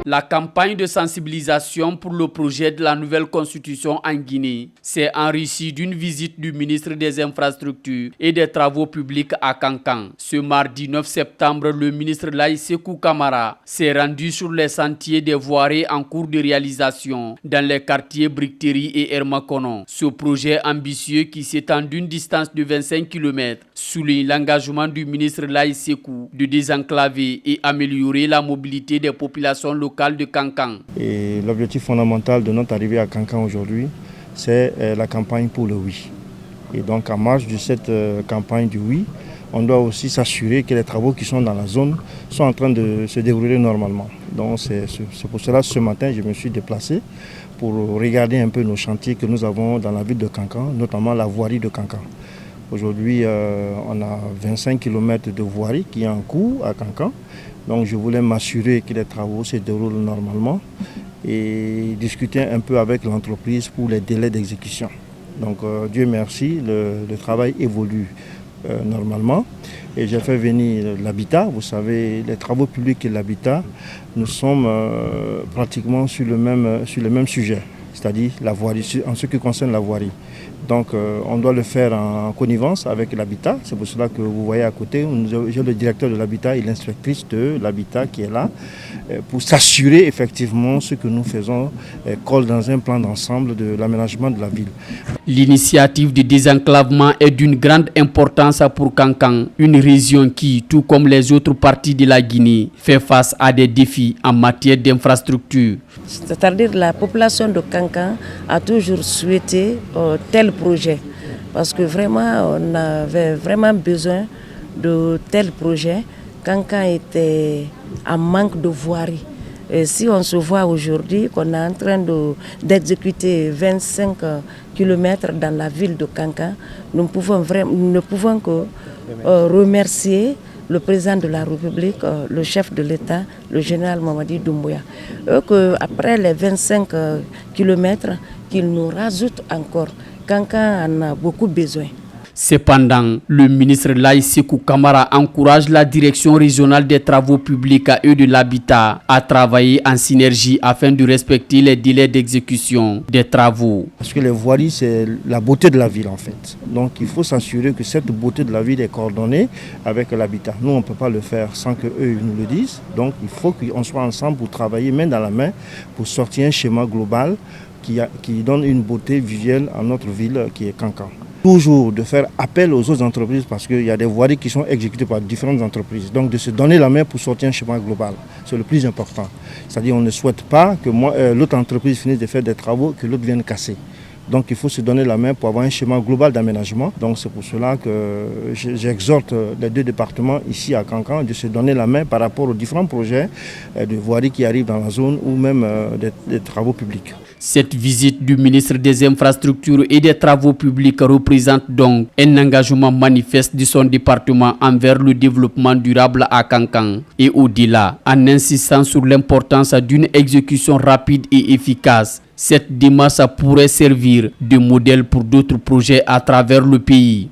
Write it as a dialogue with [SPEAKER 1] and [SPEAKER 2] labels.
[SPEAKER 1] La campagne de sensibilisation pour le projet de la nouvelle constitution en Guinée s'est enrichie d'une visite du ministre des Infrastructures et des Travaux publics à Kankan. Ce mardi 9 septembre, le ministre Laye Sékou Camara s'est rendu sur les sentiers des voiries en cours de réalisation dans les quartiers Bricterie et Hermakono. Ce projet ambitieux qui s'étend d'une distance de 25 km souligne l'engagement du ministre Laye Sékou de désenclaver et améliorer la mobilité des populations locales de Kankan.
[SPEAKER 2] Et l'objectif fondamental de notre arrivée à Kankan aujourd'hui, c'est la campagne pour le oui. Et donc en marge de cette campagne du oui, on doit aussi s'assurer que les travaux qui sont dans la zone sont en train de se dérouler normalement. Donc c'est pour cela ce matin je me suis déplacé pour regarder un peu nos chantiers que nous avons dans la ville de Kankan, notamment la voirie de Kankan. Aujourd'hui, on a 25 km de voirie qui est en cours à Kankan. Donc je voulais m'assurer que les travaux se déroulent normalement et discuter un peu avec l'entreprise pour les délais d'exécution. Donc Dieu merci, le travail évolue normalement. Et j'ai fait venir l'habitat. Vous savez, les travaux publics et l'habitat, nous sommes pratiquement sur le même sujet, c'est-à-dire la voirie, en ce qui concerne la voirie. Donc on doit le faire en connivence avec l'habitat. C'est pour cela que vous voyez à côté, j'ai le directeur de l'habitat et l'inspectrice de l'habitat qui est là pour s'assurer effectivement ce que nous faisons colle dans un plan d'ensemble de l'aménagement de la ville.
[SPEAKER 1] L'initiative de désenclavement est d'une grande importance pour Kankan, une région qui, tout comme les autres parties de la Guinée, fait face à des défis en matière d'infrastructure.
[SPEAKER 3] C'est-à-dire la population de Kankan a toujours souhaité tel projet parce que vraiment on avait vraiment besoin de tel projet. Kankan était en manque de voirie. Et si on se voit aujourd'hui qu'on est en train d'exécuter 25 km dans la ville de Kankan, nous ne pouvons que remercier le président de la République, le chef de l'État, le général Mamadi Doumbouya. Après les 25 km, qu'il nous rajoute encore. Kankan en a beaucoup besoin.
[SPEAKER 1] Cependant, le ministre Laye Sékou Camara encourage la direction régionale des travaux publics et de l'habitat à travailler en synergie afin de respecter les délais d'exécution des travaux.
[SPEAKER 2] Parce que les voiries, c'est la beauté de la ville en fait. Donc il faut s'assurer que cette beauté de la ville est coordonnée avec l'habitat. Nous, on ne peut pas le faire sans qu'eux nous le disent. Donc il faut qu'on soit ensemble pour travailler main dans la main pour sortir un schéma global qui donne une beauté visuelle à notre ville qui est Kankan. Toujours de faire appel aux autres entreprises parce qu'il y a des voiries qui sont exécutées par différentes entreprises. Donc de se donner la main pour sortir un schéma global, c'est le plus important. C'est-à-dire on ne souhaite pas que l'autre entreprise finisse de faire des travaux que l'autre vienne casser. Donc il faut se donner la main pour avoir un schéma global d'aménagement. Donc c'est pour cela que j'exhorte les deux départements ici à Kankan de se donner la main par rapport aux différents projets de voirie qui arrivent dans la zone ou même des travaux publics.
[SPEAKER 1] Cette visite du ministre des Infrastructures et des Travaux publics représente donc un engagement manifeste de son département envers le développement durable à Kankan et au-delà, en insistant sur l'importance d'une exécution rapide et efficace. Cette démarche pourrait servir de modèle pour d'autres projets à travers le pays.